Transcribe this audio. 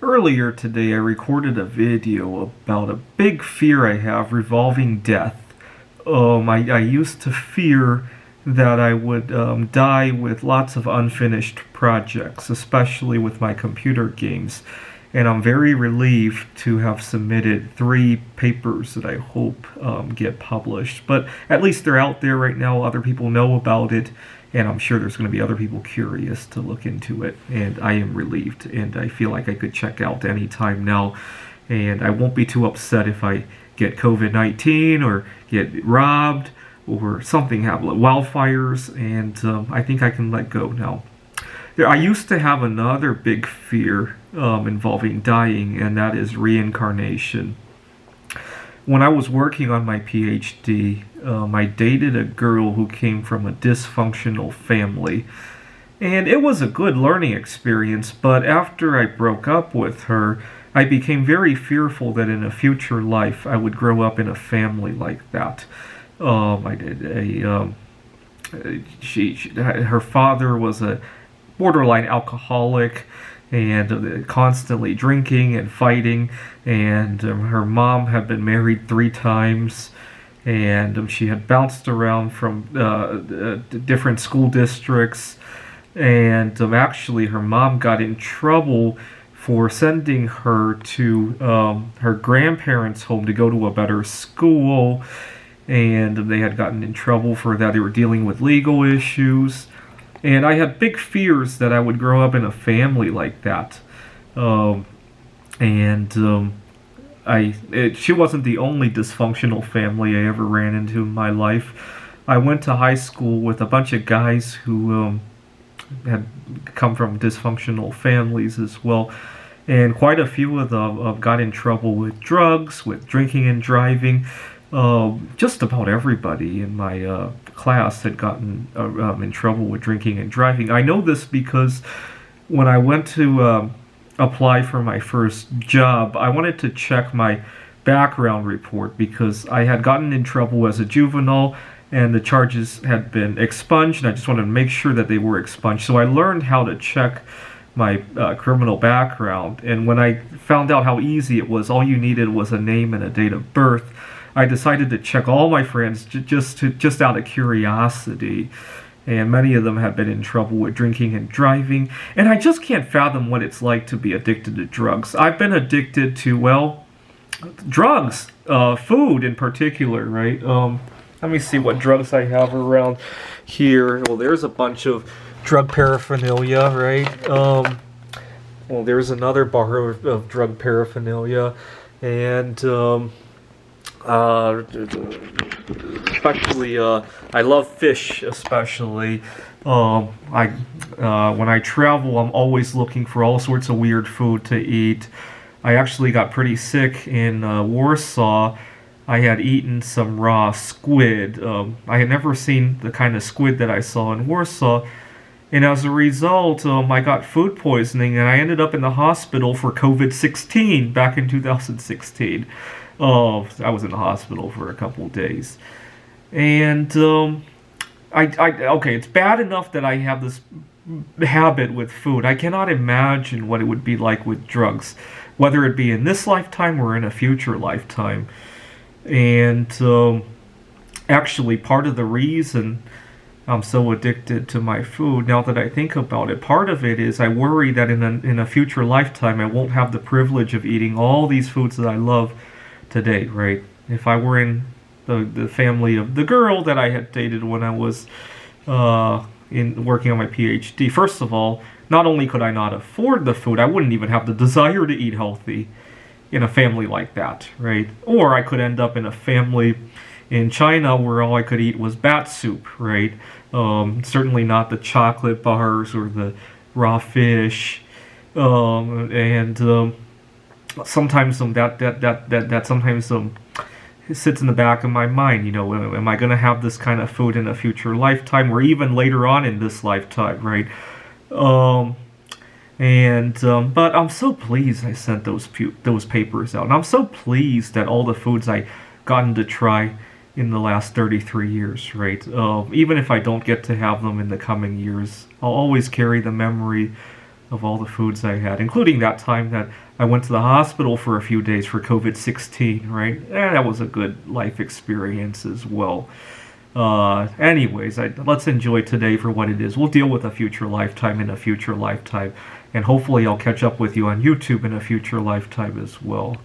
Earlier today, I recorded a video about a big fear I have revolving death. I used to fear that I would die with lots of unfinished projects, especially with my computer games. And I'm very relieved to have submitted 3 papers that I hope get published. But at least they're out there right now. Other people know about it, and I'm sure there's going to be other people curious to look into it. And I am relieved, and I feel like I could check out any time now. And I won't be too upset if I get COVID-19 or get robbed or something happen, wildfires, and I think I can let go now. I used to have another big fear involving dying, and that is reincarnation. When I was working on my PhD, I dated a girl who came from a dysfunctional family. And it was a good learning experience, but after I broke up with her, I became very fearful that in a future life I would grow up in a family like that. I did her father was a borderline alcoholic and constantly drinking and fighting, and her mom had been married 3 times, and she had bounced around from different school districts, and actually her mom got in trouble for sending her to her grandparents' home to go to a better school, and they had gotten in trouble for that. They were dealing with legal issues. And I had big fears that I would grow up in a family like that. She wasn't the only dysfunctional family I ever ran into in my life. I went to high school with a bunch of guys who had come from dysfunctional families as well. And quite a few of them got in trouble with drugs, with drinking and driving. Just about everybody in my class had gotten in trouble with drinking and driving. I know this because when I went to apply for my first job, I wanted to check my background report because I had gotten in trouble as a juvenile and the charges had been expunged, and I just wanted to make sure that they were expunged. So I learned how to check my criminal background, and when I found out how easy it was, all you needed was a name and a date of birth. I decided to check all my friends just out of curiosity, and many of them have been in trouble with drinking and driving, and I just can't fathom what it's like to be addicted to drugs. I've been addicted to, well, drugs, food in particular, right? Let me see what drugs I have around here. Well, there's a bunch of drug paraphernalia, right? Well, there's another bar of drug paraphernalia, and especially I love fish, especially. When I travel, I'm always looking for all sorts of weird food to eat. I actually got pretty sick in Warsaw. I had eaten some raw squid. I had never seen the kind of squid that I saw in Warsaw, and as a result, I got food poisoning, and I ended up in the hospital for COVID-16 back in 2016. I was in the hospital for a couple of days. And, okay, it's bad enough that I have this habit with food. I cannot imagine what it would be like with drugs, whether it be in this lifetime or in a future lifetime. And, actually, part of the reason I'm so addicted to my food, now that I think about it, part of it is I worry that in a future lifetime I won't have the privilege of eating all these foods that I love today, right? If I were in the family of the girl that I had dated when I was in working on my PhD, first of all, not only could I not afford the food, I wouldn't even have the desire to eat healthy in a family like that, right? Or I could end up in a family in China where all I could eat was bat soup, right? Certainly not the chocolate bars or the raw fish, and sometimes that sometimes sits in the back of my mind. You know, am I going to have this kind of food in a future lifetime, or even later on in this lifetime, right? But I'm so pleased I sent those papers out, and I'm so pleased that all the foods I gotten to try in the last 33 years, right? Even if I don't get to have them in the coming years, I'll always carry the memory of all the foods I had, including that time that I went to the hospital for a few days for COVID-19, right? That was a good life experience as well. Anyways, let's enjoy today for what it is. We'll deal with a future lifetime in a future lifetime, and hopefully I'll catch up with you on YouTube in a future lifetime as well.